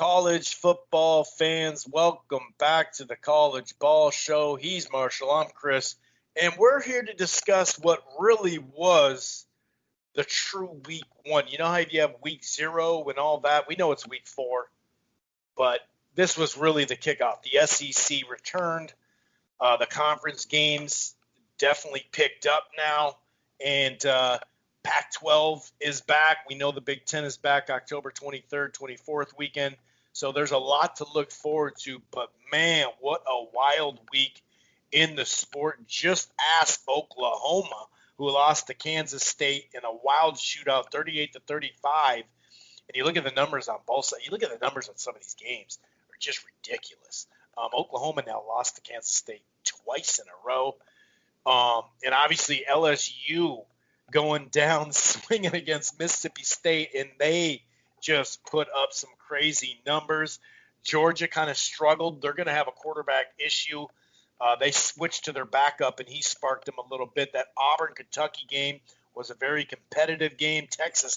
College football fans, welcome back to the College Ball Show. He's Marshall, I'm Chris, and we're here to discuss what really was the true week one. You know how you have week 0 and all that? We know it's week 4, but this was really the kickoff. The SEC returned. The conference games definitely picked up now, and Pac-12 is back. We know the Big Ten is back October 23rd, 24th weekend. So there's a lot to look forward to. But, man, what a wild week in the sport. Just ask Oklahoma, who lost to Kansas State in a wild shootout, 38-35. And you look at the numbers on both sides. You look at the numbers on some of these games. They're just ridiculous. Oklahoma now lost to Kansas State twice in a row. And obviously LSU going down swinging against Mississippi State, and they just put up some crazy numbers. Georgia kind of struggled. They're going to have a quarterback issue. They switched to their backup, and he sparked them a little bit. That Auburn Kentucky game was a very competitive game. Texas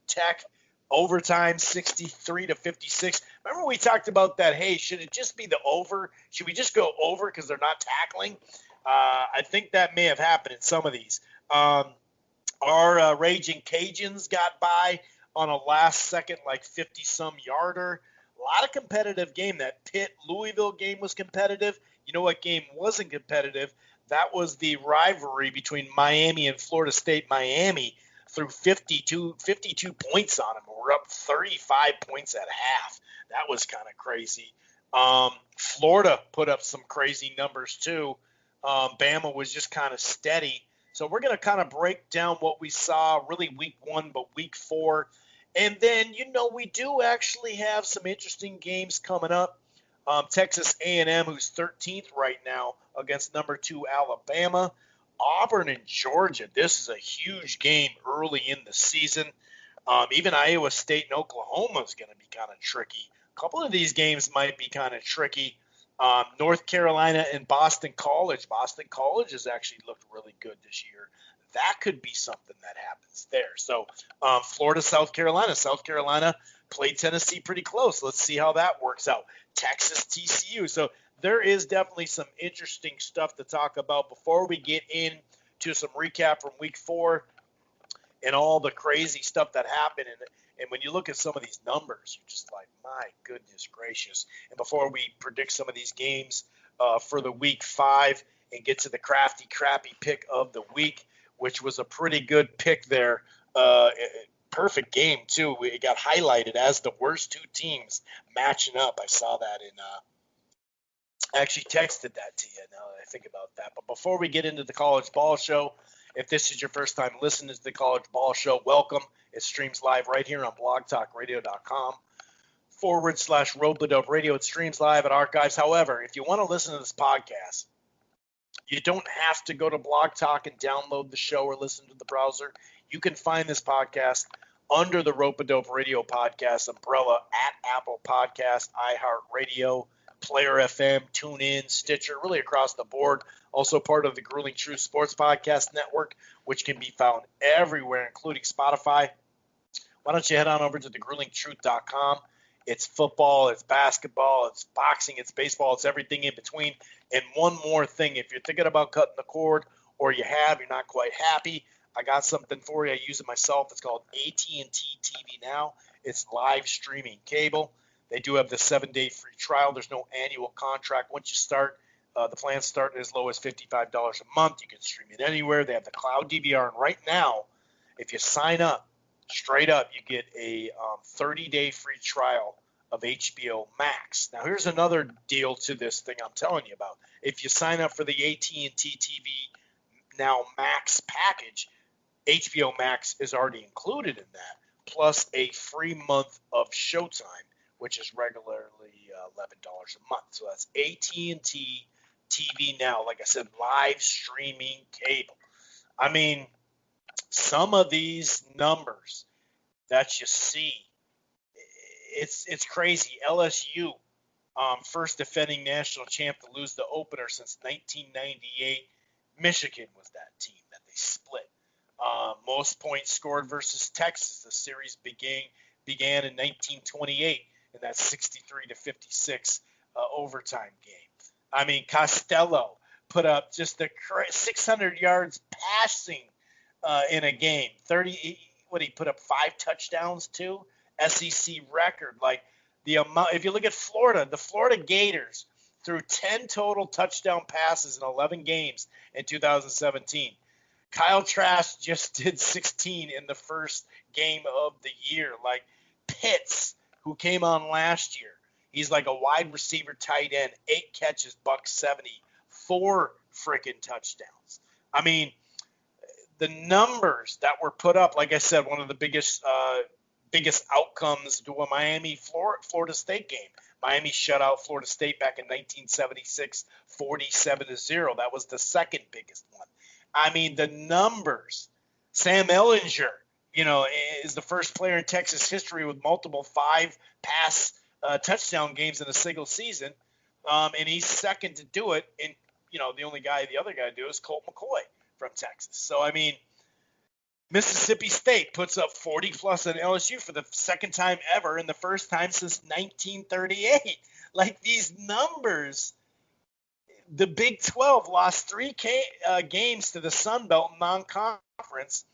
Tech overtime 63-56. Remember we talked about that, hey, should it just be the over? Should we just go over because they're not tackling? I think that may have happened in some of these. Our Raging Cajuns got by on a last-second, 50-some yarder. A lot of competitive game. That Pitt-Louisville game was competitive. You know what game wasn't competitive? That was the rivalry between Miami and Florida State. Miami threw 52 points on them. We're up 35 points at half. That was kind of crazy. Florida put up some crazy numbers, too. Bama was just kind of steady. So we're going to kind of break down what we saw, really week 1, but week 4. And then, we do actually have some interesting games coming up. Texas A&M, who's 13th right now, against number 2 Alabama. Auburn and Georgia, this is a huge game early in the season. Even Iowa State and Oklahoma is going to be kind of tricky. A couple of these games might be kind of tricky. North Carolina and Boston College. Boston College has actually looked really good this year. That could be something that happens there. So Florida, South Carolina. South Carolina played Tennessee pretty close. Let's see how that works out. Texas, TCU. So there is definitely some interesting stuff to talk about before we get into some recap from week 4 and all the crazy stuff that happened. And when you look at some of these numbers, you're just like, my goodness gracious. And before we predict some of these games for the week 5 and get to the crappy pick of the week, which was a pretty good pick there. Perfect game, too. It got highlighted as the worst 2 teams matching up. I saw that I actually texted that to you now that I think about that. But before we get into the College Ball Show, if this is your first time listening to the College Ball Show, welcome. It streams live right here on blogtalkradio.com/Road Radio. It streams live at Archives. However, if you want to listen to this podcast, you don't have to go to Blog Talk and download the show or listen to the browser. You can find this podcast under the Rope-A-Dope Radio podcast umbrella at Apple Podcast, iHeartRadio, Player FM, TuneIn, Stitcher, really across the board. Also part of the Grueling Truth Sports Podcast Network, which can be found everywhere, including Spotify. Why don't you head on over to thegruelingtruth.com. It's football, it's basketball, it's boxing, it's baseball, it's everything in between. And one more thing, if you're thinking about cutting the cord or you're not quite happy, I got something for you. I use it myself. It's called AT&T TV Now. It's live streaming cable. They do have the 7-day free trial. There's no annual contract. Once you start, the plans start as low as $55 a month. You can stream it anywhere. They have the cloud DVR. And right now, if you sign up, straight up, you get a 30-day free trial of HBO Max. Now, here's another deal to this thing I'm telling you about. If you sign up for the AT&T TV Now Max package, HBO Max is already included in that, plus a free month of Showtime, which is regularly $11 a month. So that's AT&T TV Now. Like I said, live streaming cable. I mean, some of these numbers that you see, it's crazy. LSU, first defending national champ to lose the opener since 1998. Michigan was that team that they split. Most points scored versus Texas. The series began in 1928. in that 63-56 overtime game. I mean, Costello put up just 600 yards passing in a game. He put up 5 touchdowns too? SEC record. Like the amount, if you look at Florida, the Florida Gators threw 10 total touchdown passes in 11 games in 2017. Kyle Trask just did 16 in the first game of the year. Like Pitts, who came on last year, he's like a wide receiver tight end, 8 catches, $170, 4 freaking touchdowns. I mean, the numbers that were put up, like I said, one of the biggest outcomes to a Miami-Florida State game. Miami shut out Florida State back in 1976, 47-0. That was the second biggest one. I mean, the numbers. Sam Ehlinger, is the first player in Texas history with multiple 5-pass touchdown games in a single season, and he's second to do it. And the other guy to do is Colt McCoy from Texas. So I mean, Mississippi State puts up 40 plus on LSU for the second time ever, and the first time since 1938. Like these numbers. The Big 12 lost 3 games to the Sun Belt non-conference,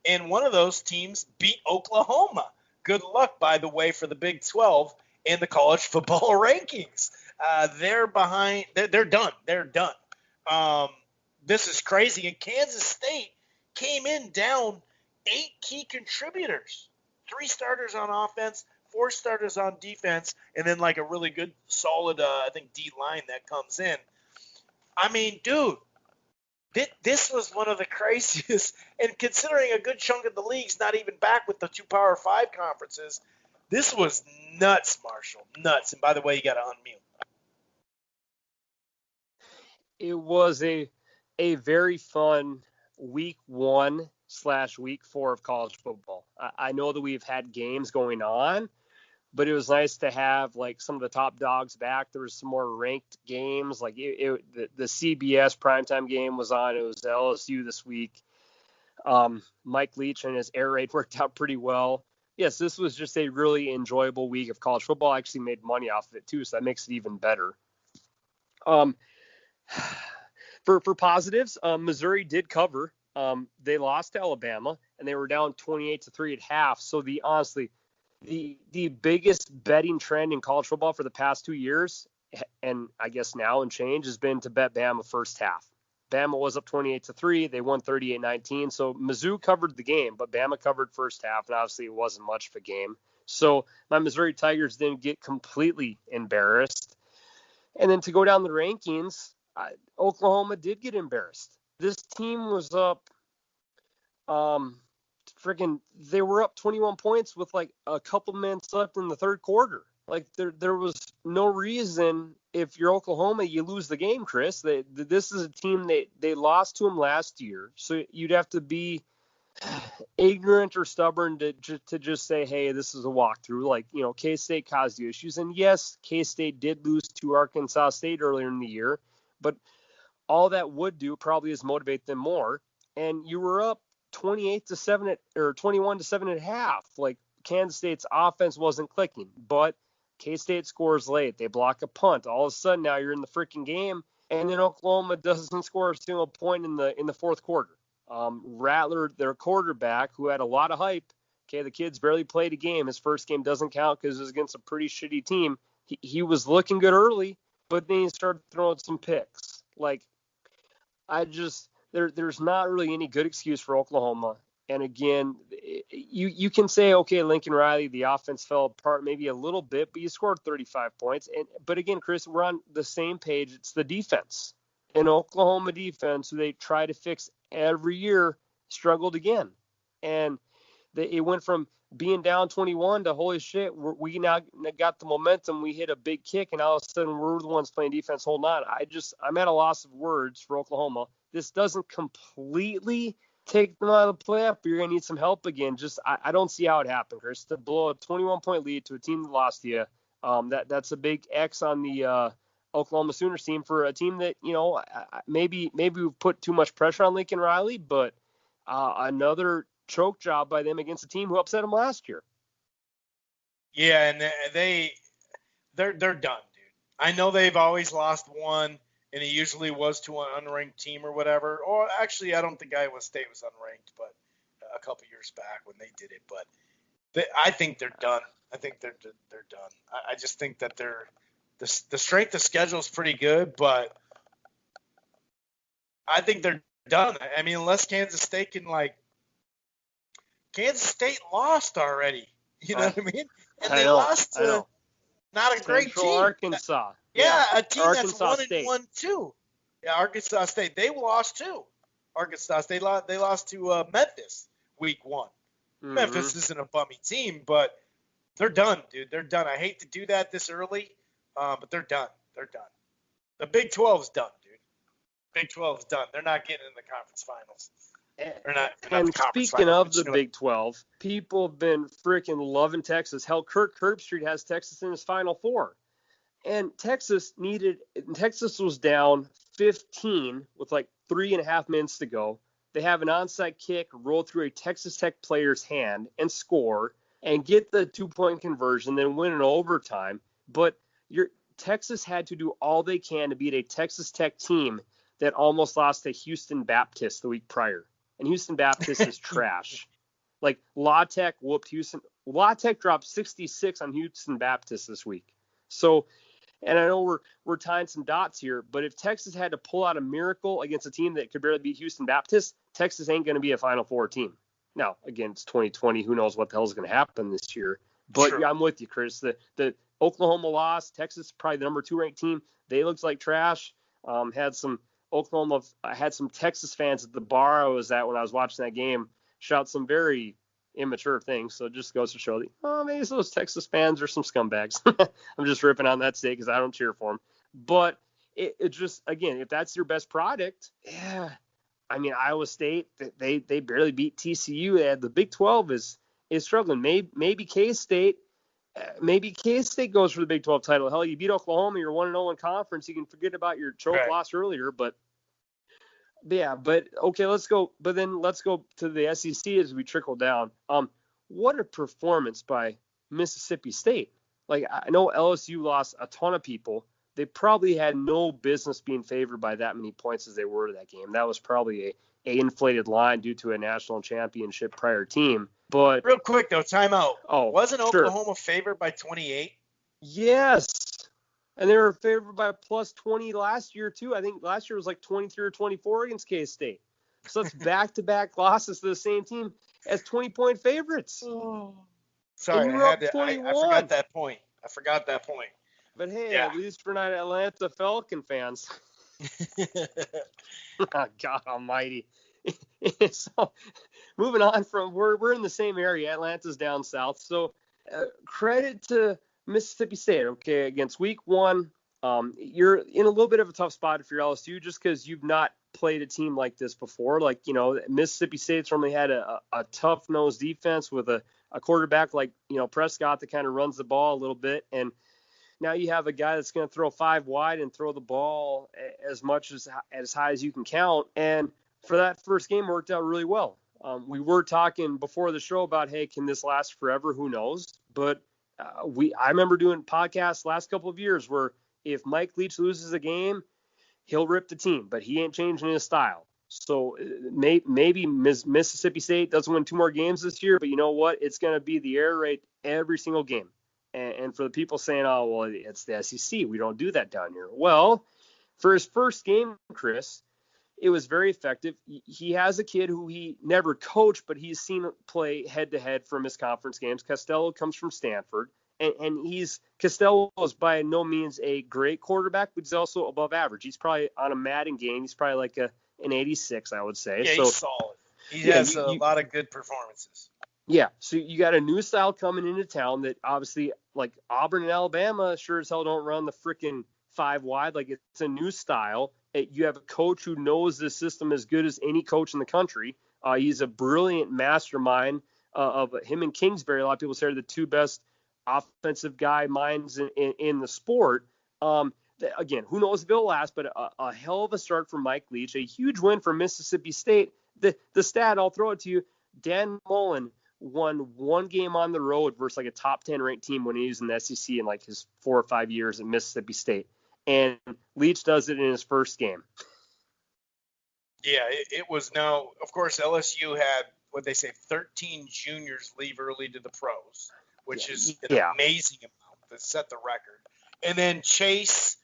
and one of those teams beat Oklahoma. Good luck, by the way, for the Big 12 in the college football rankings. They're behind. They're done. They're done. This is crazy. And Kansas State came in down 8 key contributors. 3 starters on offense, 4 starters on defense, and then like a really good, solid, D line that comes in. I mean, dude, this was one of the craziest, and considering a good chunk of the league's not even back with the 2 Power 5 conferences, this was nuts, Marshall, nuts. And by the way, you got to unmute. It was a very fun week 1/week 4 of college football. I know that we've had games going on, but it was nice to have like some of the top dogs back. There was some more ranked games. Like the CBS primetime game was on. It was LSU this week. Mike Leach and his air raid worked out pretty well. Yes, this was just a really enjoyable week of college football. I actually made money off of it too, so that makes it even better. For positives, Missouri did cover. They lost to Alabama, and they were down 28-3 at half. So honestly, the biggest betting trend in college football for the past 2 years, and I guess now and change, has been to bet Bama first half. Bama was up 28-3. They won 38-19. So Mizzou covered the game, but Bama covered first half, and obviously it wasn't much of a game. So my Missouri Tigers didn't get completely embarrassed. And then to go down the rankings, Oklahoma did get embarrassed. This team was up they were up 21 points with like a couple minutes left in the third quarter. Like there was no reason, if you're Oklahoma, you lose the game, Chris. This is a team they lost to them last year. So you'd have to be ignorant or stubborn to just say, hey, this is a walkthrough. Like, K-State caused you issues. And yes, K-State did lose to Arkansas State earlier in the year, but all that would do probably is motivate them more. And you were up 28-7 or 21-7 at half. Like Kansas State's offense wasn't clicking, but K-State scores late. They block a punt. All of a sudden now you're in the freaking game, and then Oklahoma doesn't score a single point in the fourth quarter. Rattler, their quarterback, who had a lot of hype. Okay, the kid's barely played a game. His first game doesn't count because it was against a pretty shitty team. He was looking good early, but then he started throwing some picks. Like, there's not really any good excuse for Oklahoma. And again, you can say, okay, Lincoln Riley, the offense fell apart maybe a little bit, but you scored 35 points. But again, Chris, we're on the same page. It's the defense. And Oklahoma defense, who they try to fix every year, struggled again. And it went from being down 21 to, holy shit, we now got the momentum. We hit a big kick, and all of a sudden we're the ones playing defense holding on. I'm at a loss of words for Oklahoma. This doesn't completely take them out of the playoff, but you're going to need some help again. I don't see how it happened, Chris. To blow a 21-point lead to a team that lost to you, that's a big X on the Oklahoma Sooners team, for a team that, maybe we've put too much pressure on Lincoln Riley, but another choke job by them against a team who upset them last year. Yeah, and they're done, dude. I know they've always lost one, and it usually was to an unranked team or whatever. Or actually, I don't think Iowa State was unranked, but a couple years back when they did it. But I think they're done. I think they're done. I just think that the strength of schedule is pretty good, but I think they're done. I mean, unless Kansas State can Kansas State lost already. You know what I mean? And they lost to not a great Central team. Arkansas. Yeah, a team Arkansas that's 1-1 State. too. Yeah, Arkansas State. They lost too. Arkansas State. They lost to Memphis week 1. Mm-hmm. Memphis isn't a bummy team, but they're done, dude. They're done. I hate to do that this early, but they're done. They're done. The Big 12's done, dude. Big 12's done. They're not getting in the conference finals. And speaking of the Big 12, people have been freaking loving Texas. Hell, Kirk Herbstreit has Texas in his Final Four. And Texas was down 15 with like 3.5 minutes to go. They have an onside kick roll through a Texas Tech player's hand and score and get the 2-point conversion, then win in overtime. But Texas had to do all they can to beat a Texas Tech team that almost lost to Houston Baptist the week prior. And Houston Baptist is trash. Like, La Tech whooped Houston. La Tech dropped 66 on Houston Baptist this week. So, and I know we're tying some dots here, but if Texas had to pull out a miracle against a team that could barely beat Houston Baptist, Texas ain't going to be a Final Four team. Now, again, it's 2020. Who knows what the hell is going to happen this year? But Sure. Yeah, I'm with you, Chris. The Oklahoma lost. Texas probably the number 2 ranked team. They looked like trash. Had some Texas fans at the bar I was at when I was watching that game shout some very immature things. So it just goes to show maybe those Texas fans are some scumbags. I'm just ripping on that state because I don't cheer for them. But it just, again, if that's your best product, yeah. I mean, Iowa State, they barely beat TCU. They had the Big 12 is struggling. Maybe K-State. Maybe K-State goes for the Big 12 title. Hell, you beat Oklahoma, you're 1-0 in conference. You can forget about your choke loss earlier. But okay, let's go. But then let's go to the SEC as we trickle down. What a performance by Mississippi State. Like, I know LSU lost a ton of people. They probably had no business being favored by that many points as they were to that game. That was probably a inflated line due to a national championship prior team. But real quick though, timeout. Wasn't sure. Oklahoma favored by 28? Yes. And they were favored by plus 20 last year too. I think last year was like 23 or 24 against K-State. So it's back-to-back losses to the same team as 20-point favorites. Oh. Sorry, I forgot that point. But hey, At least we're not Atlanta Falcon fans. Oh, God almighty. So moving on from, we're in the same area. Atlanta's down south. So credit to Mississippi State, okay, against week 1. You're in a little bit of a tough spot if you're LSU just because you've not played a team like this before. Like, Mississippi State's normally had a tough-nosed defense with a quarterback like, Prescott that kind of runs the ball a little bit. And now you have a guy that's going to throw 5 wide and throw the ball as much as high as you can count. And for that first game, worked out really well. We were talking before the show about, hey, can this last forever? Who knows? But I remember doing podcasts last couple of years where if Mike Leach loses a game, he'll rip the team, but he ain't changing his style. So maybe Mississippi State doesn't win 2 more games this year, but you know what? It's going to be the air raid every single game. And for the people saying, oh, well, it's the SEC, we don't do that down here. Well, for his first game, Chris, it was very effective. He has a kid who he never coached, but he's seen play head-to-head from his conference games. Costello comes from Stanford, and Costello is by no means a great quarterback, but he's also above average. He's probably on a Madden game. He's probably like an 86, I would say. Yeah, he's solid. He has a lot of good performances. Yeah, so you got a new style coming into town that obviously, like Auburn and Alabama, sure as hell don't run the freaking 5 wide. Like, it's a new style. You have a coach who knows this system as good as any coach in the country. He's a brilliant mastermind of him and Kingsbury. A lot of people say are the 2 best offensive guy minds in the sport. Again, who knows if it'll last, but a hell of a start for Mike Leach. A huge win for Mississippi State. The stat, I'll throw it to you, Dan Mullen won one game on the road versus like a top 10 ranked team when he was in the SEC in like his 4 or 5 years at Mississippi State. And Leach does it in his first game. Yeah, it was now, of course, LSU had what they say 13 juniors leave early to the pros, which is an amazing amount that set the record. And then Chase,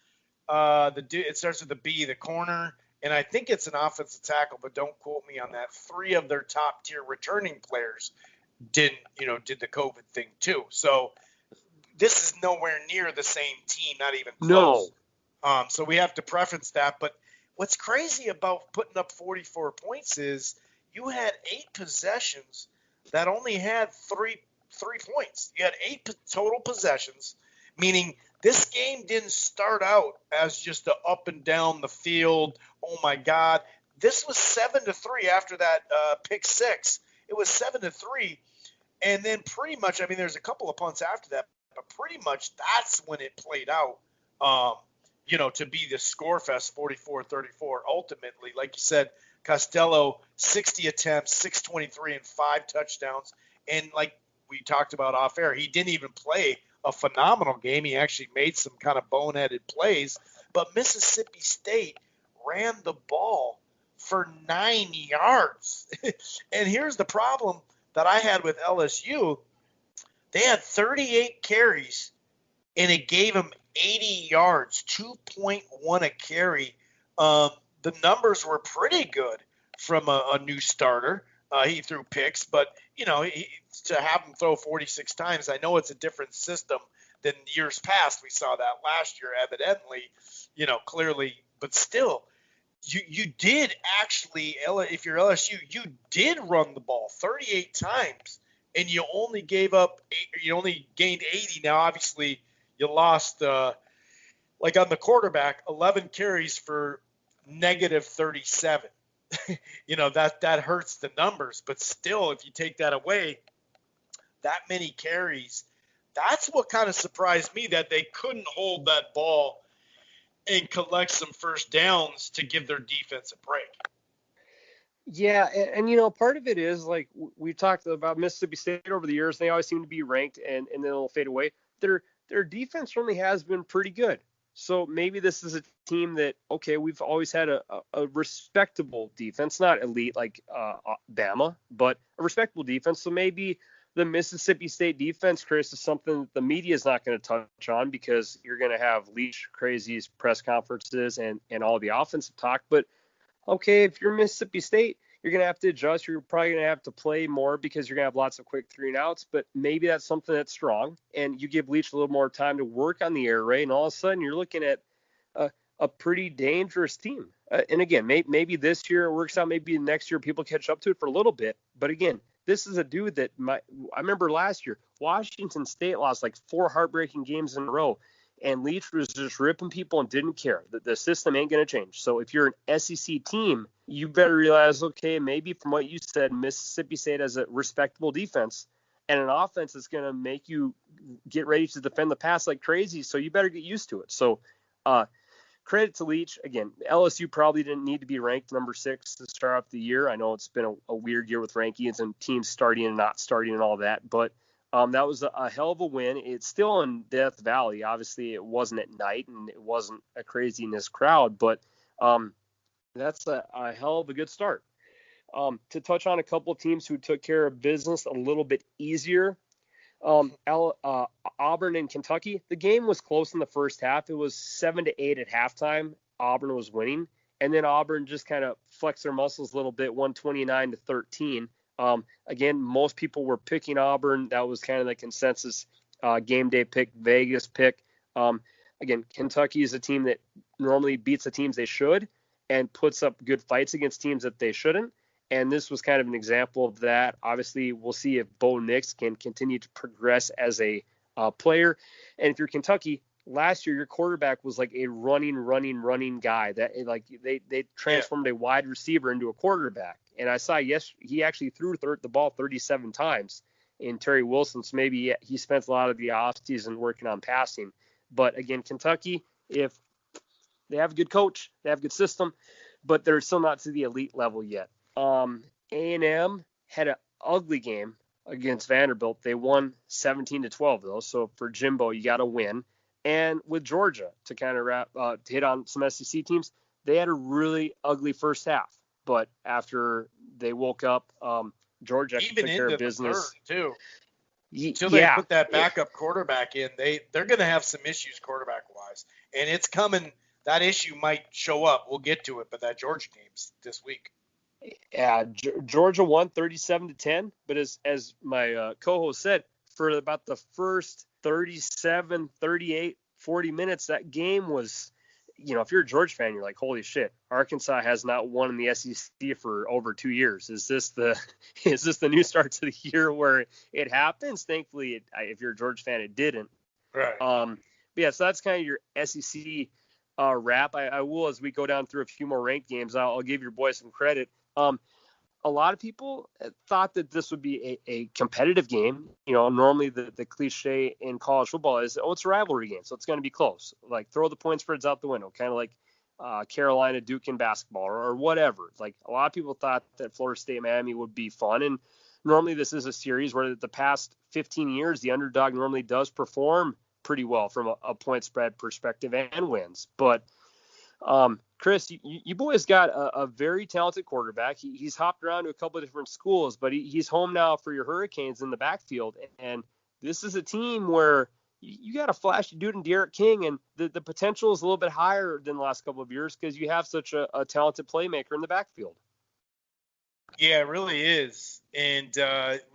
it starts with the B, the corner, and I think it's an offensive tackle, but don't quote me on that. 3 of their top tier returning players did the COVID thing too. So this is nowhere near the same team, not even close. No. So we have to preference that. But what's crazy about putting up 44 points is you had 8 possessions that only had three points. You had 8 total possessions, meaning this game didn't start out as just a up and down the field. Oh my God! This was 7-3 after that pick 6. It was 7-3, and then pretty much, I mean, there's a couple of punts after that, but pretty much that's when it played out. To be the score fest, 44-34. Ultimately, like you said, Costello 60 attempts, 623, and 5 touchdowns, and like we talked about off air, he didn't even play a phenomenal game. He actually made some kind of boneheaded plays, but Mississippi State ran the ball for 9 yards. And here's the problem that I had with LSU. They had 38 carries, and it gave them 80 yards, 2.1 a carry. The numbers were pretty good from a new starter. He threw picks, but, to have him throw 46 times, I know it's a different system than years past. We saw that last year, evidently, clearly. But still, you did actually, if you're LSU, you did run the ball 38 times, and you only gained 80. Now, obviously, you lost, like on the quarterback, 11 carries for negative 37. That hurts the numbers. But still, if you take that away, that many carries, that's what kind of surprised me, that they couldn't hold that ball and collect some first downs to give their defense a break. Yeah, and part of it is, like we talked about Mississippi State over the years, they always seem to be ranked and then they'll fade away. Their defense certainly has been pretty good. So maybe this is a team that, okay, we've always had a respectable defense, not elite like Bama, but a respectable defense. So maybe the Mississippi State defense, Chris, is something that the media is not going to touch on because you're going to have Leach crazies press conferences and all the offensive talk. But, okay, if you're Mississippi State, you're going to have to adjust. You're probably going to have to play more because you're going to have lots of quick 3-and-outs. But maybe that's something that's strong, and you give Leach a little more time to work on the air raid, and all of a sudden you're looking at a pretty dangerous team. And again, maybe this year it works out. Maybe next year people catch up to it for a little bit. But again, this is a dude that I remember last year, Washington State lost like 4 heartbreaking games in a row, and Leach was just ripping people and didn't care. The system ain't going to change. So if you're an SEC team, you better realize, okay, maybe from what you said, Mississippi State has a respectable defense and an offense that's going to make you get ready to defend the pass like crazy. So you better get used to it. So credit to Leach. Again, LSU probably didn't need to be ranked number 6 to start off the year. I know it's been a weird year with rankings and teams starting and not starting and all that, but that was a hell of a win. It's still in Death Valley. Obviously, it wasn't at night and it wasn't a craziness crowd, but that's a hell of a good start. To touch on a couple of teams who took care of business a little bit easier, Auburn and Kentucky. The game was close in the first half. It was 7-8 at halftime. Auburn was winning, and then Auburn just kind of flexed their muscles a little bit, 129-13. Again, most people were picking Auburn. That was kind of the consensus game day pick, Vegas pick. Again, Kentucky is a team that normally beats the teams they should and puts up good fights against teams that they shouldn't. And this was kind of an example of that. Obviously, we'll see if Bo Nix can continue to progress as a player. And if you're Kentucky, last year your quarterback was like a running guy. That like they transformed a wide receiver into a quarterback. And I saw he actually threw the ball 37 times in Terry Wilson. So maybe he spent a lot of the offseason working on passing. But again, Kentucky, if they have a good coach, they have a good system, but they're still not to the elite level yet. A&M had an ugly game against Vanderbilt. They won 17-12 though. So for Jimbo, you got to win. And with Georgia, to kind of to hit on some SEC teams, they had a really ugly first half. But after they woke up, Georgia even took care into of business. The third, too. Until they Yeah, put that backup quarterback in, they're going to have some issues quarterback-wise. And it's coming. That issue might show up. We'll get to it, but that Georgia game's this week. Yeah, Georgia won 37-10, but as my co-host said, for about the first 37, 38, 40 minutes, that game was, if you're a Georgia fan, you're like, holy shit, Arkansas has not won in the SEC for over 2 years. Is this the new start to the year where it happens? Thankfully, if you're a Georgia fan, it didn't. Right. But yeah, so that's kind of your SEC wrap. I will, as we go down through a few more ranked games, I'll give your boys some credit. A lot of people thought that this would be a competitive game. Normally the cliche in college football is, it's a rivalry game, so it's going to be close. Like, throw the point spreads out the window, kind of like Carolina Duke in basketball or whatever. Like, a lot of people thought that Florida State Miami would be fun, and normally this is a series where the past 15 years the underdog normally does perform pretty well from a point spread perspective and wins. But Chris, you boys got a very talented quarterback. He's hopped around to a couple of different schools, but he's home now for your Hurricanes in the backfield. And this is a team where you got a flashy dude in Derek King, and the potential is a little bit higher than the last couple of years because you have such a talented playmaker in the backfield. Yeah, it really is. And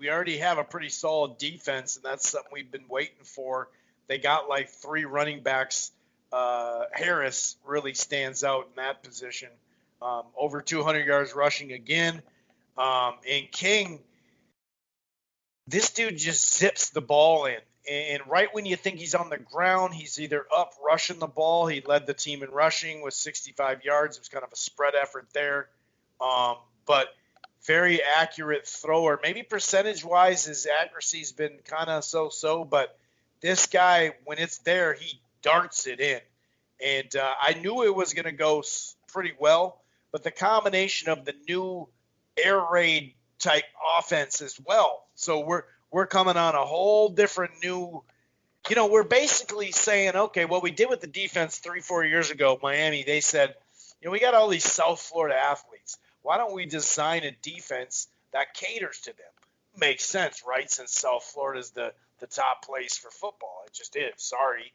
we already have a pretty solid defense, and that's something we've been waiting for. They got like 3 running backs. Harris really stands out in that position. Over 200 yards rushing again. And King, this dude just zips the ball in. And right when you think he's on the ground, he's either up rushing the ball. He led the team in rushing with 65 yards. It was kind of a spread effort there. But very accurate thrower. Maybe percentage-wise, his accuracy's been kind of so-so. But this guy, when it's there, he darts it in. And I knew it was going to go pretty well, but the combination of the new air raid type offense as well. So we're coming on a whole different new, we're basically saying, okay, what we did with the defense 3-4 years ago, Miami, they said, we got all these South Florida athletes. Why don't we design a defense that caters to them? Makes sense, right? Since South Florida is the top place for football. It just is. Sorry.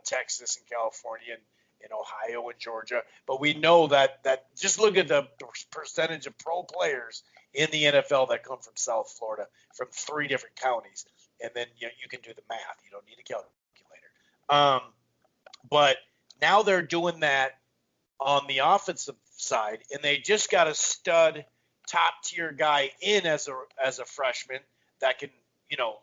Texas and California and Ohio and Georgia. But we know that just look at the percentage of pro players in the NFL that come from South Florida, from 3 different counties. And then you can do the math. You don't need a calculator. But now they're doing that on the offensive side, and they just got a stud top-tier guy in as a freshman that can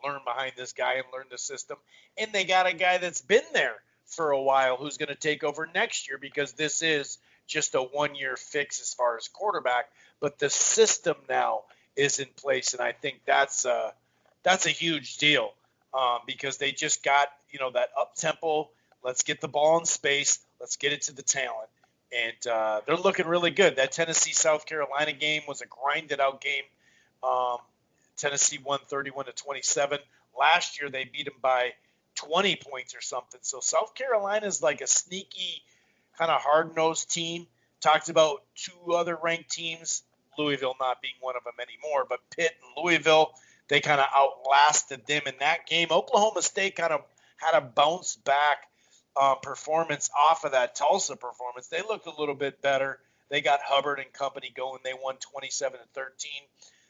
learn behind this guy and learn the system. And they got a guy that's been there for a while who's going to take over next year because this is just a 1-year fix as far as quarterback. But the system now is in place, and I think that's a huge deal because they just got, that up-tempo, let's get the ball in space, let's get it to the talent. And they're looking really good. That Tennessee-South Carolina game was a grinded-out game. Tennessee won 31-27. Last year they beat them by 20 points or something. So South Carolina is like a sneaky, kind of hard-nosed team. Talked about 2 other ranked teams, Louisville not being one of them anymore, but Pitt and Louisville, they kind of outlasted them in that game. Oklahoma State kind of had a bounce back performance off of that Tulsa performance. They looked a little bit better. They got Hubbard and company going. They won 27-13.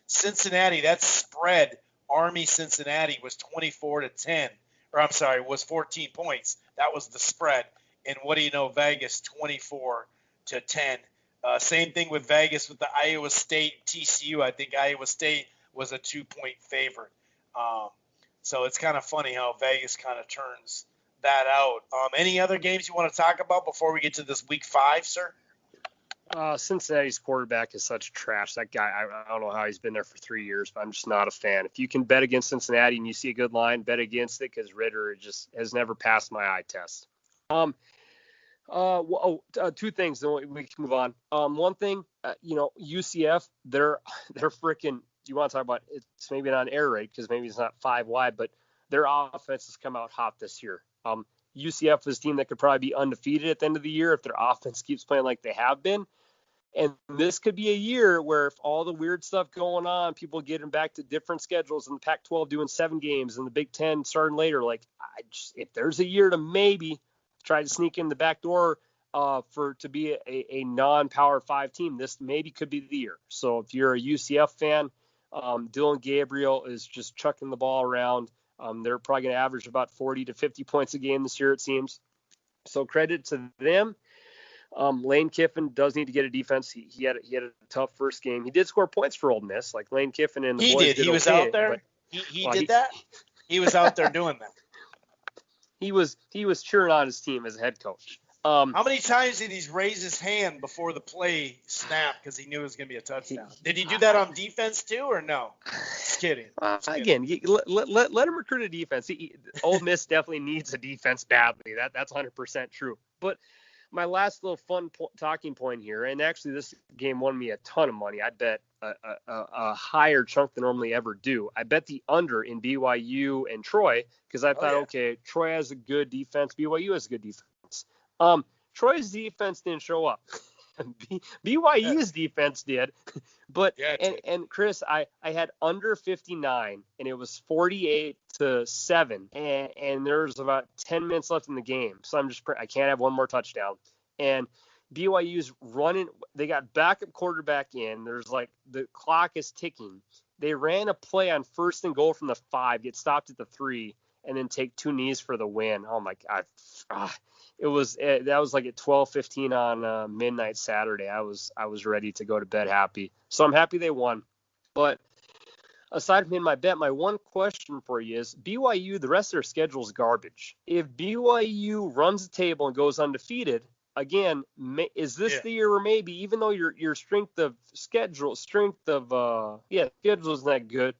Cincinnati, that spread, Army-Cincinnati was 24-10. Or I'm sorry, was 14 points. That was the spread. And what do you know, Vegas, 24-10. Same thing with Vegas with the Iowa State TCU. I think Iowa State was a 2-point favorite. So it's kind of funny how Vegas kind of turns that out. Any other games you want to talk about before we get to this week 5, sir? Cincinnati's quarterback is such trash. That guy, I don't know how he's been there for 3 years, but I'm just not a fan. If you can bet against Cincinnati and you see a good line, bet against it because Ritter just has never passed my eye test. 2 things, then we can move on. One thing, UCF, they're freaking you want to talk about it's maybe not an air raid because maybe it's not 5 wide, but their offense has come out hot this year. UCF is a team that could probably be undefeated at the end of the year if their offense keeps playing like they have been. And this could be a year where if all the weird stuff going on, people getting back to different schedules and the Pac-12 doing 7 games and the Big Ten starting later, like if there's a year to maybe try to sneak in the back door to be a non-Power 5 team, this maybe could be the year. So if you're a UCF fan, Dylan Gabriel is just chucking the ball around. They're probably going to average about 40 to 50 points a game this year, it seems. So credit to them. Lane Kiffin does need to get a defense. He had a tough first game. He did score points for Ole Miss, like Lane Kiffin and the boys did. He was okay, out there. He did that. He was out there doing that. He was cheering on his team as a head coach. How many times did he raise his hand before the play snapped because he knew it was going to be a touchdown? Did he do that on defense too, or no? Just kidding. Again, let him recruit a defense. Ole Miss definitely needs a defense badly. That's 100% true. But my last little fun talking point here, and actually this game won me a ton of money. I bet a higher chunk than normally ever do. I bet the under in BYU and Troy because I thought, okay, Troy has a good defense, BYU has a good defense. Troy's defense didn't show up. BYU's defense did. But and Chris, I had under 59 and it was 48-7 and there's about 10 minutes left in the game. So I can't have one more touchdown. And BYU's running, they got backup quarterback in. There's like the clock is ticking. They ran a play on 1st and goal from the 5, get stopped at the 3, and then take 2 knees for the win. Oh my God. That was like at 12:15 on midnight Saturday. I was ready to go to bed happy. So I'm happy they won. But aside from my bet, my one question for you is BYU, the rest of their schedule is garbage. If BYU runs the table and goes undefeated, again, is this the year where maybe, even though your schedule is not good,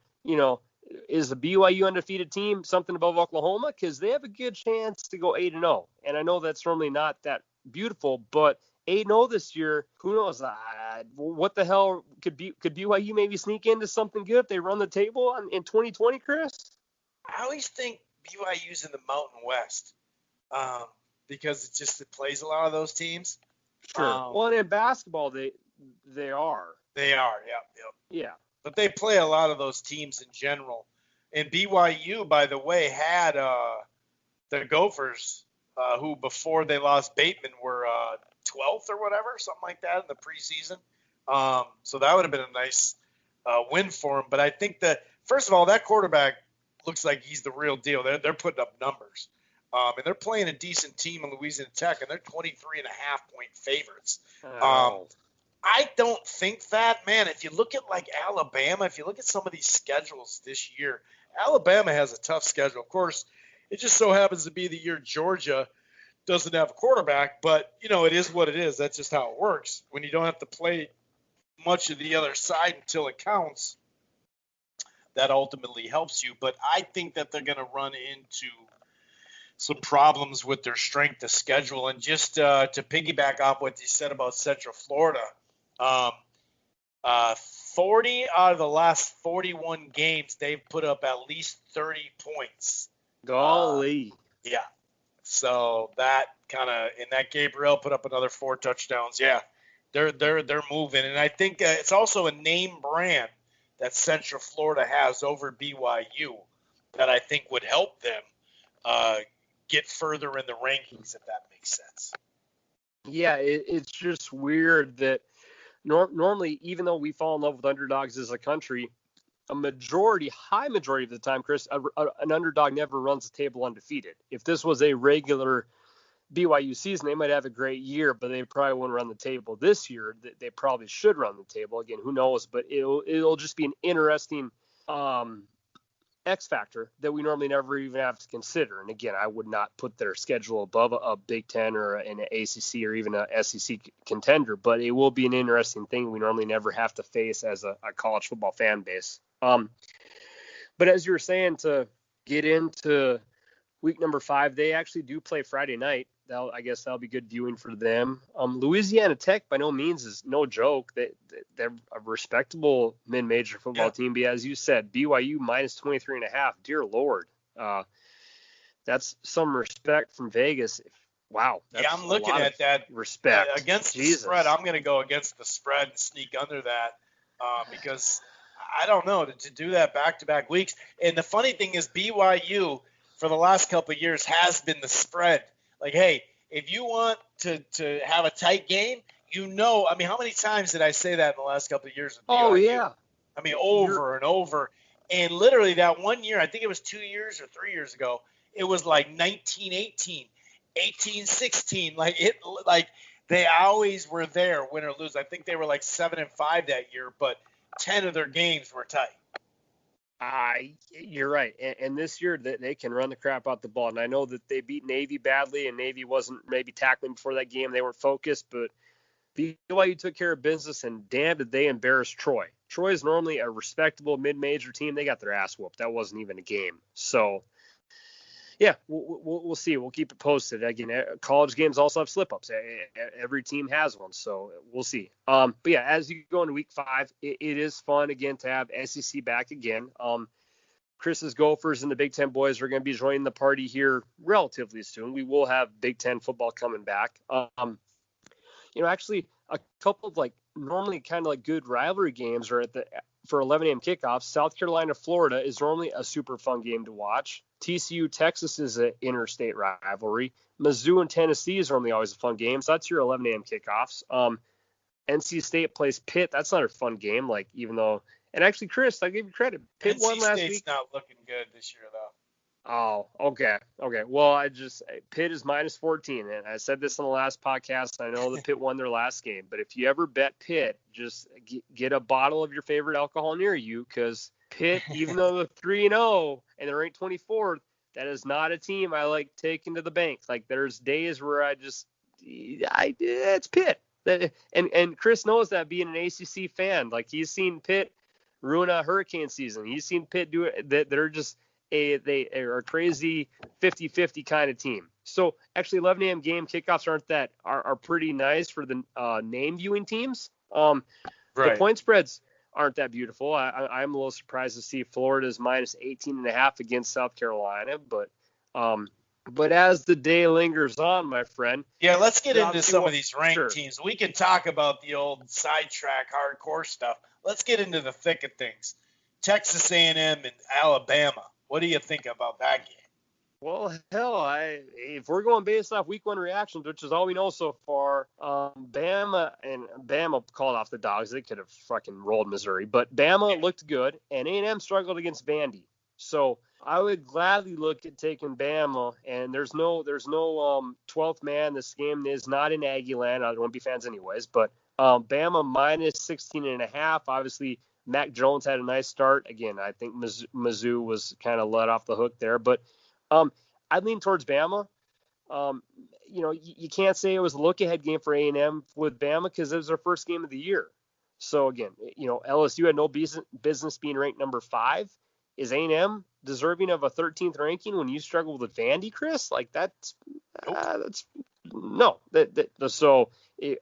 is the BYU undefeated team something above Oklahoma? Because they have a good chance to go 8-0. And I know that's normally not that beautiful, but 8-0 this year, who knows? What the hell could BYU maybe sneak into something good if they run the table in 2020, Chris? I always think BYU's in the Mountain West because it plays a lot of those teams. Sure. Well, and in basketball, they are. They are, yeah. But they play a lot of those teams in general. And BYU, by the way, had the Gophers, who before they lost Bateman were 12th or whatever, something like that in the preseason. So that would have been a nice win for them. But I think that, first of all, that quarterback looks like he's the real deal. They're putting up numbers. And they're playing a decent team in Louisiana Tech, and they're 23.5-point favorites. I don't think that, man, if you look at like Alabama, if you look at some of these schedules this year, Alabama has a tough schedule. Of course, it just so happens to be the year Georgia doesn't have a quarterback, but, it is what it is. That's just how it works. When you don't have to play much of the other side until it counts, that ultimately helps you. But I think that they're going to run into some problems with their strength of schedule. And just to piggyback off what you said about Central Florida, 40 out of the last 41 games, they've put up at least 30 points. Golly. Yeah. So that kind of, and that Gabriel put up another 4 touchdowns. Yeah, they're moving. And I think it's also a name brand that Central Florida has over BYU that I think would help them get further in the rankings, if that makes sense. Yeah, it's just weird that normally, even though we fall in love with underdogs as a country, high majority of the time, Chris, an underdog never runs the table undefeated. If this was a regular BYU season, they might have a great year, but they probably wouldn't run the table this year. They probably should run the table. Again, who knows? But it'll just be an interesting X factor that we normally never even have to consider. And again, I would not put their schedule above a Big Ten or an ACC or even a SEC contender, but it will be an interesting thing we normally never have to face as a college football fan base. But as you were saying, to get into week number 5, they actually do play Friday night. I guess that'll be good viewing for them. Louisiana Tech by no means is no joke. They're a respectable mid-major football team. But as you said, BYU minus 23.5. Dear Lord, that's some respect from Vegas. Wow. That's I'm looking at that respect against the spread. I'm going to go against the spread and sneak under that because I don't know to do that back-to-back weeks. And the funny thing is BYU for the last couple of years has been the spread. Like, hey, if you want to have a tight game, I mean, how many times did I say that in the last couple of years? Oh, yeah. I mean, over and over. And literally that one year, I think it was 2 years or 3 years ago, it was like 19-18, 18-16. Like they always were there, win or lose. I think they were like 7-5 that year, but 10 of their games were tight. You're right. And this year they can run the crap out the ball. And I know that they beat Navy badly, and Navy wasn't maybe tackling before that game. They weren't focused, but BYU took care of business, and damn did they embarrass Troy. Troy is normally a respectable mid-major team. They got their ass whooped. That wasn't even a game. So, yeah, we'll see. We'll keep it posted. Again, college games also have slip-ups. Every team has one, so we'll see. But, yeah, as you go into week 5, it is fun, again, to have SEC back again. Chris's Gophers and the Big Ten boys are going to be joining the party here relatively soon. We will have Big Ten football coming back. Actually, a couple of normally kind of good rivalry games are for 11 a.m. kickoffs. South Carolina, Florida is normally a super fun game to watch. TCU, Texas is an interstate rivalry. Mizzou and Tennessee is normally always a fun game. So that's your 11 a.m. kickoffs. NC State plays Pitt. That's not a fun game. Even though, and actually, Chris, I give you credit. Pitt won last week. NC State's not looking good this year, though. Oh, okay. Well, Pitt is minus 14, and I said this on the last podcast. I know that Pitt won their last game, but if you ever bet Pitt, just get a bottle of your favorite alcohol near you, because Pitt, even though they're 3-0 and they're ranked 24th, that is not a team I like taking to the bank. There's days where it's Pitt. And Chris knows that, being an ACC fan. He's seen Pitt ruin a hurricane season. He's seen Pitt do it. They're just they are a crazy 50-50 kind of team. So actually 11 a.m. game kickoffs are pretty nice for the name viewing teams. Right. The point spreads aren't that beautiful. I'm a little surprised to see Florida's minus 18.5 against South Carolina, but as the day lingers on, my friend. Yeah, let's get into some of these ranked teams. We can talk about the old sidetrack hardcore stuff. Let's get into the thick of things. Texas A&M and Alabama. What do you think about that game? Well, hell, if we're going based off week 1 reactions, which is all we know so far, Bama called off the dogs. They could have fucking rolled Missouri, but Bama looked good, and A&M struggled against Vandy. So I would gladly look at taking Bama, and there's no 12th man. This game is not in Aggie land. I don't be fans anyways, but Bama minus 16.5. Obviously, Mac Jones had a nice start. Again, I think Mizzou was kind of let off the hook there, but I'd lean towards Bama. You can't say it was a look-ahead game for A&M with Bama because it was their first game of the year. So again, LSU had no business being ranked number 5. Is A&M deserving of a 13th ranking when you struggle with Vandy, Chris? So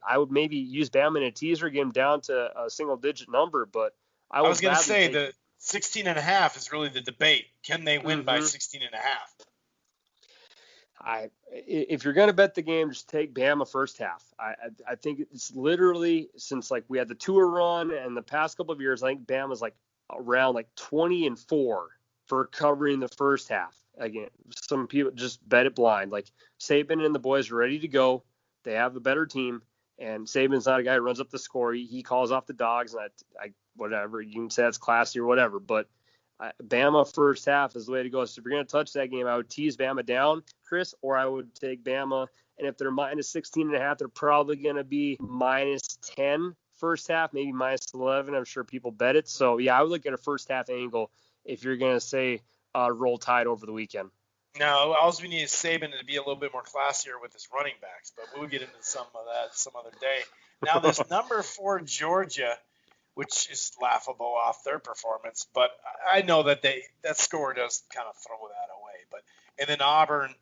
I would maybe use Bama in a teaser, get them down to a single-digit number, but I was going to say the 16.5 is really the debate. Can they win by 16.5? If you're going to bet the game, just take Bama first half. I think it's literally since we had the tour run and the past couple of years, I think Bama's around 20-4 for covering the first half. Again, some people just bet it blind. Saban and the boys are ready to go. They have a better team, and Saban's not a guy who runs up the score. He calls off the dogs, and I whatever, you can say that's classy or whatever, but Bama first half is the way to go. So if you're going to touch that game, I would tease Bama down, Chris, or I would take Bama. And if they're minus 16.5, they're probably going to be minus 10 first half, maybe minus 11. I'm sure people bet it. So, yeah, I would look at a first half angle if you're going to say roll tide over the weekend. No, all we need is Saban to be a little bit more classier with his running backs, but we'll get into some of that some other day. Now, there's number 4 Georgia, which is laughable off their performance, but I know that that score does kind of throw that away. And then Auburn,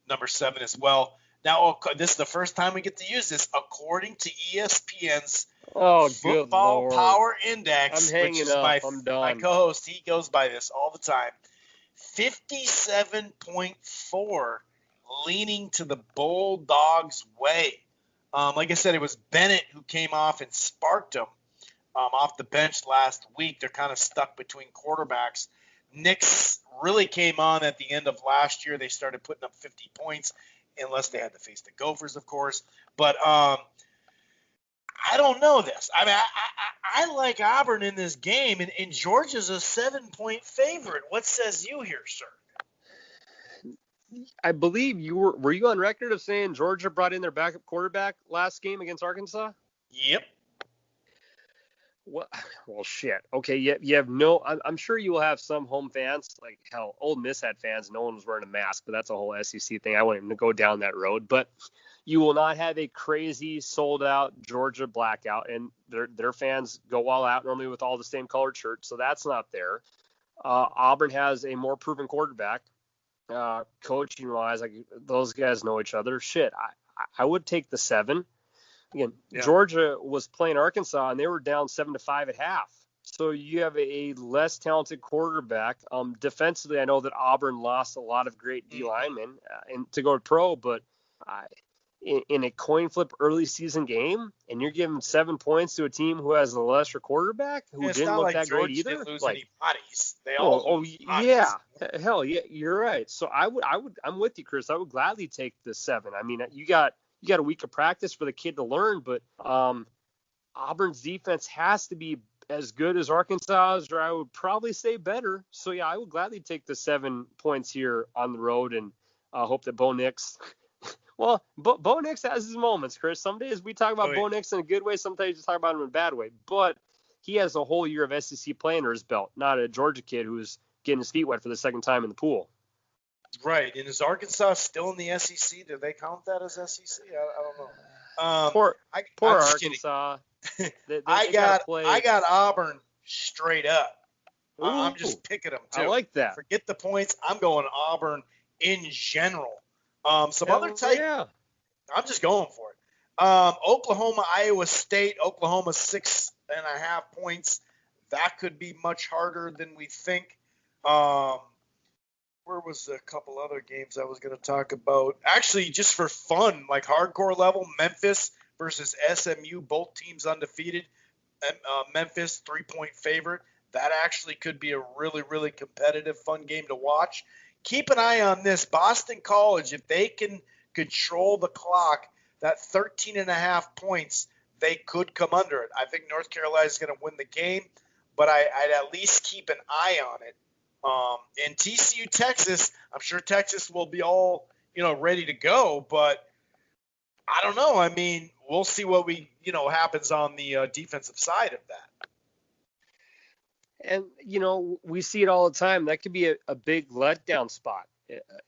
number 7 as well. Now, this is the first time we get to use this. According to ESPN's Good Football Lord. Power I'm Index, which hanging is up. my I'm done. co-host, he goes by this all the time. 57.4, leaning to the Bulldogs' way. Like I said, it was Bennett who came off and sparked them off the bench last week. They're kind of stuck between quarterbacks. Nix really came on at the end of last year. They started putting up 50 points, unless they had to face the Gophers, of course. But I don't know this. I mean, I like Auburn in this game, and Georgia's a 7-point favorite. What says you here, sir? I believe were you on record of saying Georgia brought in their backup quarterback last game against Arkansas? Yep. Well, shit. Okay, you have no. I'm sure you will have some home fans, like hell, Ole Miss had fans. No one was wearing a mask, but that's a whole SEC thing. I won't even go down that road. But you will not have a crazy sold out Georgia blackout, and their fans go all out normally with all the same colored shirts, so that's not there. Auburn has a more proven quarterback. Coaching wise, like those guys know each other. Shit, I would take the 7. Again, yeah. Georgia was playing Arkansas and they were down 7-5 at half. So you have a less talented quarterback. Defensively, I know that Auburn lost a lot of great D linemen and to go pro, but in a coin flip early season game, and you're giving 7 points to a team who has a lesser quarterback who didn't look that great either. Didn't lose any bodies. They all lose bodies. Yeah, hell yeah, you're right. So I'm with you, Chris. I would gladly take the 7. I mean, you got a week of practice for the kid to learn, but Auburn's defense has to be as good as Arkansas's, or I would probably say better. So yeah, I would gladly take the 7 points here on the road, and hope that Bo Nix. Well, Bo Nix has his moments, Chris. Some days we talk about Bo Nix in a good way. Sometimes we talk about him in a bad way. But he has a whole year of SEC play under his belt, not a Georgia kid who's getting his feet wet for the second time in the pool. Right. And is Arkansas still in the SEC? Do they count that as SEC? I don't know. Poor Arkansas. I got Auburn straight up. I'm just picking them, too. I like that. Forget the points. I'm going Auburn in general. Some other type. Yeah. I'm just going for it. Oklahoma, Iowa State. Oklahoma 6.5 points. That could be much harder than we think. Where was a couple other games I was going to talk about? Actually, just for fun, like hardcore level, Memphis versus SMU. Both teams undefeated. Memphis 3-point favorite. That actually could be a really, really competitive, fun game to watch. Keep an eye on this. Boston College, if they can control the clock, that 13.5 points, they could come under it. I think North Carolina is going to win the game, but I'd at least keep an eye on it. In TCU, Texas, I'm sure Texas will be all, ready to go, but I don't know. I mean, we'll see what happens on the defensive side of that. And, we see it all the time. That could be a big letdown spot.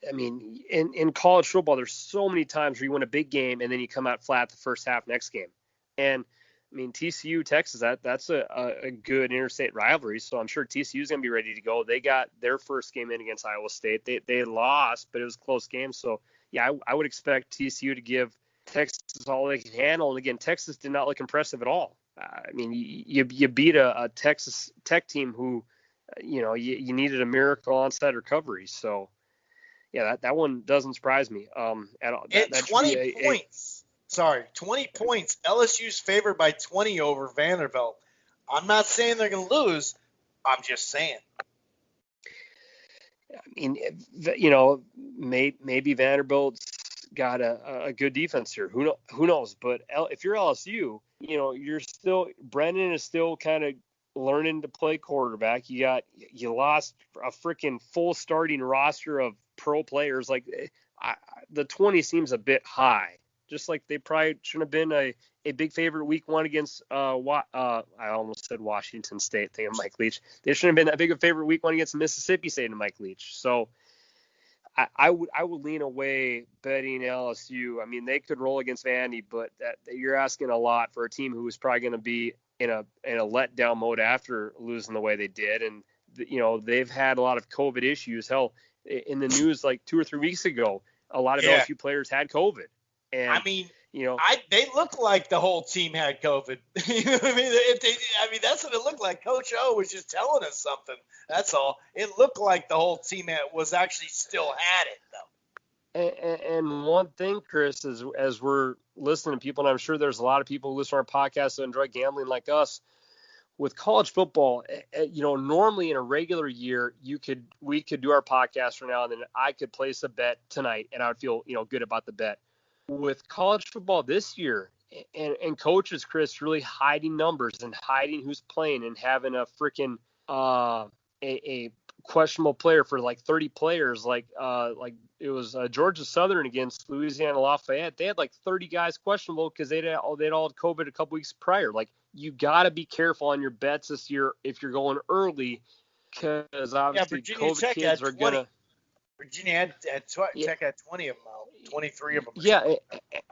I mean, in college football, there's so many times where you win a big game and then you come out flat the first half next game. And, I mean, TCU, Texas, that's a good interstate rivalry. So I'm sure TCU's going to be ready to go. They got their first game in against Iowa State. They lost, but it was a close game. So, yeah, I would expect TCU to give Texas all they can handle. And, again, Texas did not look impressive at all. I mean, you beat a Texas Tech team who, you needed a miracle onside recovery. So, yeah, that one doesn't surprise me at all. That 20 points. 20 points. LSU's favored by 20 over Vanderbilt. I'm not saying they're going to lose. I'm just saying. I mean, maybe Vanderbilt's got a good defense here. Who knows? But if you're LSU, you're still – Brennan is still kind of learning to play quarterback. You lost a freaking full starting roster of pro players. Like the 20 seems a bit high. Just like they probably shouldn't have been a big favorite week 1 against I almost said Washington State, thinking of Mike Leach. They shouldn't have been that big of a favorite week 1 against Mississippi State and Mike Leach. So I would lean away betting LSU. I mean, they could roll against Vandy, but that you're asking a lot for a team who is probably going to be in a letdown mode after losing the way they did. And they've had a lot of COVID issues. Hell, in the news like 2 or 3 weeks ago, a lot of LSU players had COVID. And I mean, you know, they look like the whole team had COVID. You know what I mean? That's what it looked like. Coach O was just telling us something. That's all. It looked like the whole team was actually still had it, though. and one thing, Chris, is as we're listening to people, and I'm sure there's a lot of people who listen to our podcast that enjoy gambling like us. With college football, normally in a regular year, we could do our podcast right now, and then I could place a bet tonight, and I would feel, good about the bet. With college football this year, and coaches, Chris, really hiding numbers and hiding who's playing and having a freaking a questionable player for like 30 players, like it was Georgia Southern against Louisiana Lafayette. They had like 30 guys questionable because they'd all had COVID a couple weeks prior. Like, you got to be careful on your bets this year if you're going early, because obviously COVID kids are going to. Virginia Tech had 20 of them out, 23 of them. Yeah,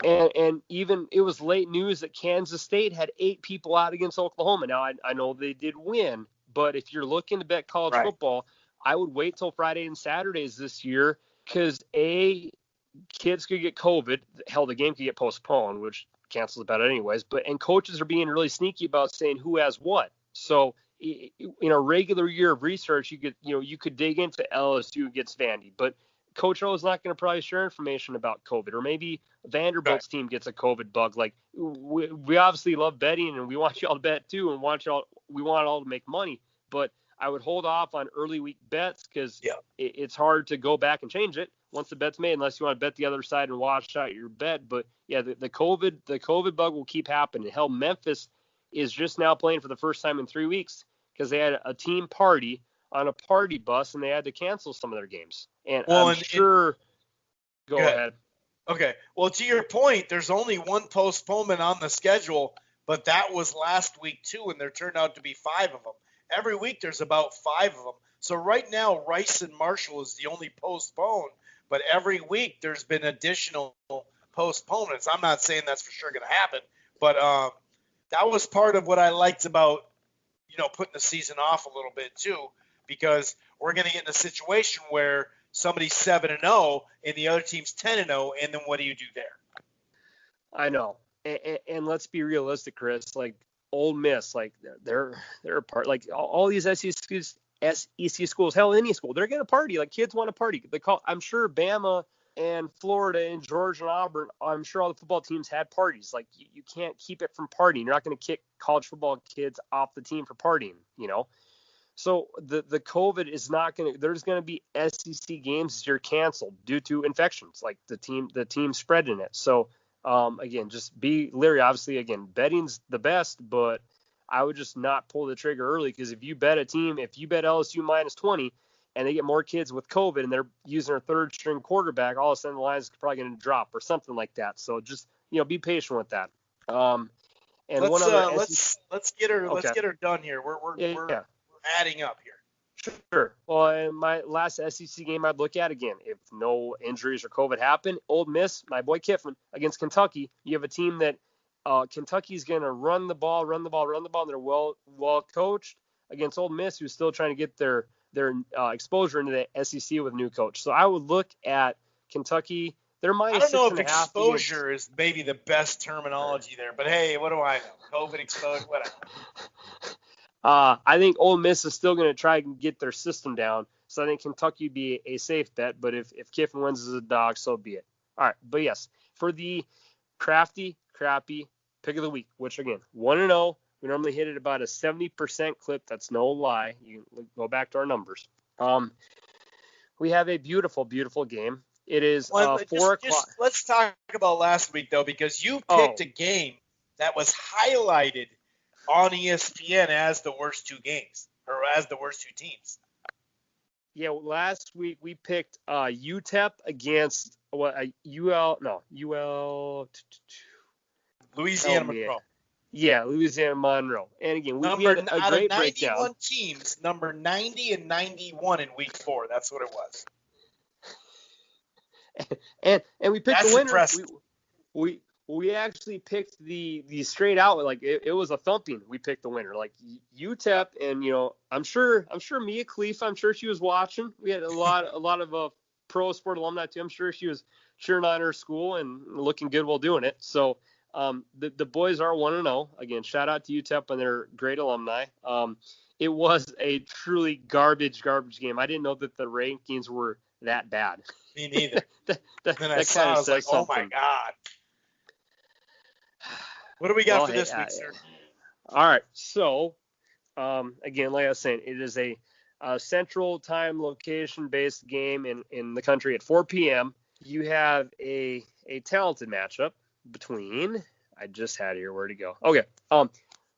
and even it was late news that Kansas State had 8 people out against Oklahoma. Now, I know they did win, but if you're looking to bet college football, I would wait till Friday and Saturdays this year because, kids could get COVID. Hell, the game could get postponed, which cancels the bet anyways. And coaches are being really sneaky about saying who has what. So in a regular year of research, you could dig into LSU against Vandy, but Coach O is not going to probably share information about COVID, or maybe Vanderbilt's team gets a COVID bug. Like, we obviously love betting, and we want y'all to bet too, and we want all to make money. But I would hold off on early week bets because it's hard to go back and change it once the bet's made, unless you want to bet the other side and wash out your bet. But yeah, the COVID bug will keep happening. Hell, Memphis is just now playing for the first time in 3 weeks because they had a team party on a party bus and they had to cancel some of their games. And go ahead. Okay. Well, to your point, there's only one postponement on the schedule, but that was last week too, and there turned out to be 5 of them. Every week there's about 5 of them. So right now, Rice and Marshall is the only postponed, but every week there's been additional postponements. I'm not saying that's for sure going to happen, but that was part of what I liked about, putting the season off a little bit too, because we're going to get in a situation where somebody's 7-0 and the other team's 10-0, and then what do you do there? I know, and let's be realistic, Chris. Like, Ole Miss, like they're a part. Like all these SEC schools, hell, any school, they're gonna party. Like, kids want to party. I'm sure Bama and Florida and Georgia and Auburn, I'm sure all the football teams had parties. Like, you can't keep it from partying. You're not going to kick college football kids off the team for partying, So the COVID is not going to – there's going to be SEC games this year canceled due to infections, like the team spreading it. So, again, just be leery. Obviously, again, betting's the best, but I would just not pull the trigger early, because if you bet LSU minus 20 – and they get more kids with COVID and they're using their third string quarterback, all of a sudden the line's probably going to drop or something like that. So just, be patient with that. And let's get her done here. We're adding up here. Sure. Well, in my last SEC game I'd look at, again, if no injuries or COVID happen, Ole Miss, my boy Kiffin against Kentucky. You have a team that Kentucky's going to run the ball, and they're well coached against Ole Miss, who's still trying to get their exposure into the SEC with a new coach. So I would look at Kentucky. They're minus 6.5. I don't know if exposure is maybe the best terminology there, but hey, what do I know? COVID exposure, whatever. I think Ole Miss is still going to try and get their system down. So I think Kentucky would be a safe bet. But if Kiffin wins as a dog, so be it. All right. But yes, for the crappy pick of the week, which again, 1-0. We normally hit it about a 70% clip. That's no lie. You can go back to our numbers. We have a beautiful, beautiful game. It is 4 o'clock. Let's talk about last week, though, because you picked a game that was highlighted on ESPN as the worst 2 games, or as the worst 2 teams. Yeah, last week we picked UTEP against Louisiana Monroe. Yeah, Louisiana Monroe. And again, we had a great breakdown. 91 teams, number 90 and 91 in week 4. That's what it was. And we picked the winner. We actually picked the straight out, like it was a thumping. We picked the winner, like UTEP, and I'm sure Mia Khalifa, I'm sure she was watching. We had a lot of pro sport alumni too. I'm sure she was cheering on her school and looking good while doing it. So the boys are 1-0. Again, shout out to UTEP and their great alumni. It was a truly garbage game. I didn't know that the rankings were that bad. Me neither. that I was like, oh my God. What do we got for this week, sir? All right. So, again, like I was saying, it is a central time location-based game in the country at 4 p.m. You have a talented matchup between, I just had here, where'd it go? Okay.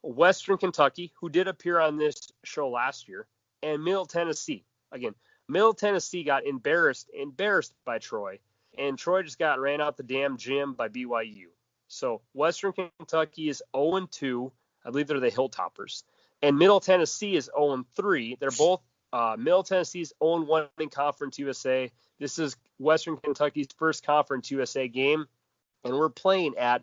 Western Kentucky, who did appear on this show last year, and Middle Tennessee. Again, Middle Tennessee got embarrassed by Troy, and Troy just got ran out the damn gym by BYU. So Western Kentucky is 0-2. I believe they're the Hilltoppers. And Middle Tennessee is 0-3. They're both Middle Tennessee's 0-1 in Conference USA. This is Western Kentucky's first Conference USA game, and we're playing at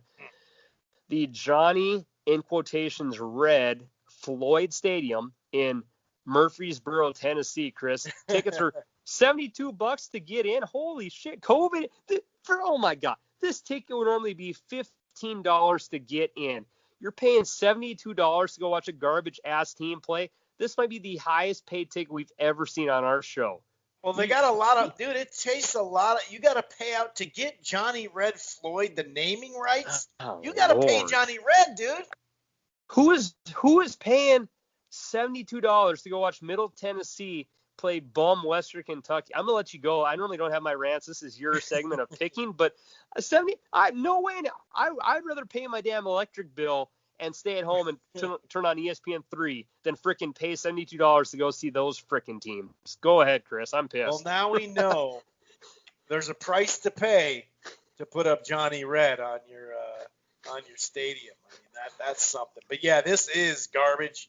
the Johnny, in quotations, Red Floyd Stadium in Murfreesboro, Tennessee, Chris. Tickets are $72 to get in. Holy shit. COVID. Oh, my God. This ticket would normally be $15 to get in. You're paying $72 to go watch a garbage-ass team play. This might be the highest paid ticket we've ever seen on our show. Well, they got a lot of – dude, it takes a lot of – you got to pay out to get Johnny Red Floyd the naming rights. You got to pay Johnny Red, dude. Who is paying $72 to go watch Middle Tennessee play bum Western Kentucky? I'm going to let you go. I normally don't have my rants. This is your segment of picking, but no way. I'd rather pay my damn electric bill and stay at home and turn on ESPN3 than frickin' pay $72 to go see those frickin' teams. Go ahead, Chris. I'm pissed. Well, now we know there's a price to pay to put up Johnny Red on your stadium. I mean, that's something. But yeah, this is garbage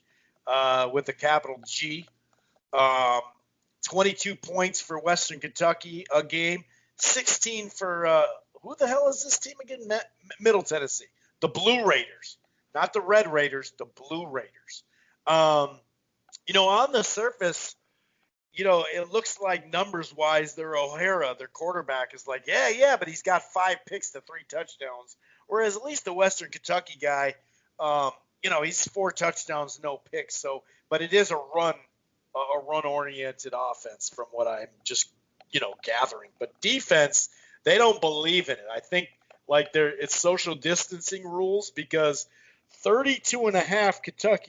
with a capital G. 22 points for Western Kentucky a game. 16 for who the hell is this team again? Middle Tennessee, the Blue Raiders. Not the Red Raiders, the Blue Raiders. On the surface, it looks like numbers-wise, their O'Hara, their quarterback, is like, yeah, but he's got 5 picks to 3 touchdowns. Whereas at least the Western Kentucky guy, he's 4 touchdowns, no picks. So, but it is a run-oriented offense from what I'm just, gathering. But defense, they don't believe in it. I think it's social distancing rules because 32.5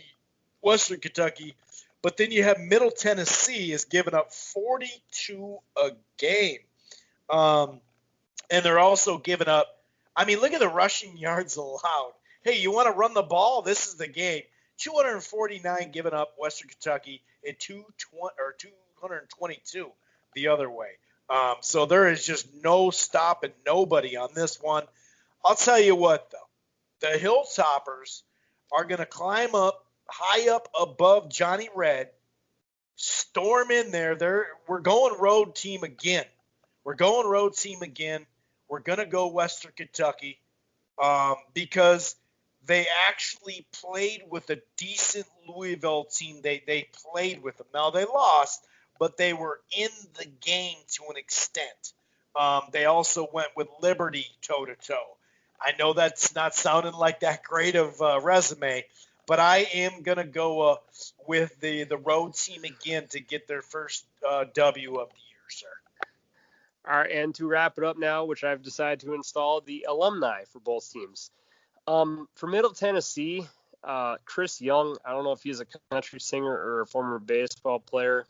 Western Kentucky, but then you have Middle Tennessee is giving up 42 a game. And they're also giving up, look at the rushing yards allowed. Hey, you want to run the ball? This is the game. 249 given up Western Kentucky and 222 the other way. So there is just no stopping nobody on this one. I'll tell you what, though. The Hilltoppers are going to climb up high up above Johnny Red, storm in there. We're going road team again. We're going to go Western Kentucky because they actually played with a decent Louisville team. They played with them. Now, they lost, but they were in the game to an extent. They also went with Liberty toe-to-toe. I know that's not sounding like that great of a resume, but I am going to go with the road team again to get their first W of the year, sir. All right, and to wrap it up now, which I've decided to install, the alumni for both teams. For Middle Tennessee, Chris Young, I don't know if he's a country singer or a former baseball player.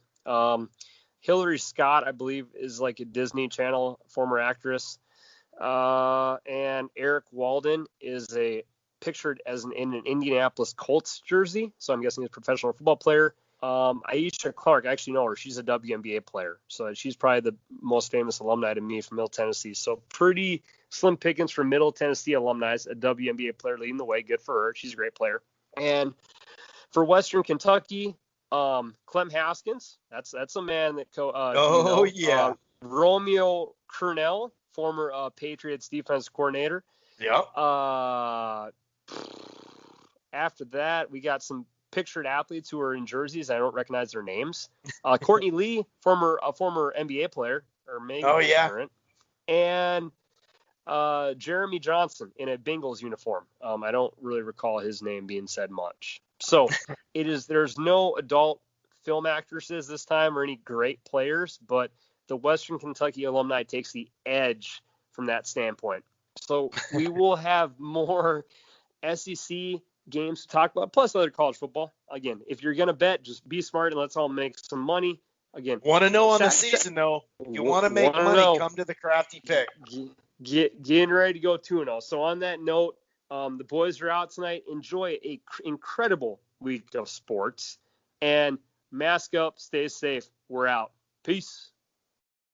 Hillary Scott, I believe, is like a Disney Channel former actress. And Eric Walden is pictured as in an Indianapolis Colts jersey, so I'm guessing he's a professional football player. Aisha Clark, I actually know her. She's a WNBA player, so she's probably the most famous alumni to me from Middle Tennessee. So pretty slim pickings for Middle Tennessee alumni, a WNBA player leading the way. Good for her. She's a great player. And for Western Kentucky, Clem Haskins, that's a man that Romeo Crennel, former Patriots defense coordinator. Yeah. After that, we got some pictured athletes who are in jerseys. I don't recognize their names. Courtney Lee, former NBA player. or maybe Oh, he's yeah. current. And Jeremy Johnson in a Bengals uniform. I don't really recall his name being said much. So there's no adult film actresses this time or any great players, but the Western Kentucky alumni takes the edge from that standpoint. So we will have more SEC games to talk about, plus other college football. Again, if you're going to bet, just be smart and let's all make some money. Again, Want to know on the season, though. You want to make money, come to the Crafty Pick. Getting ready to go 2-0. So on that note, the boys are out tonight. Enjoy a incredible week of sports. And mask up, stay safe. We're out. Peace.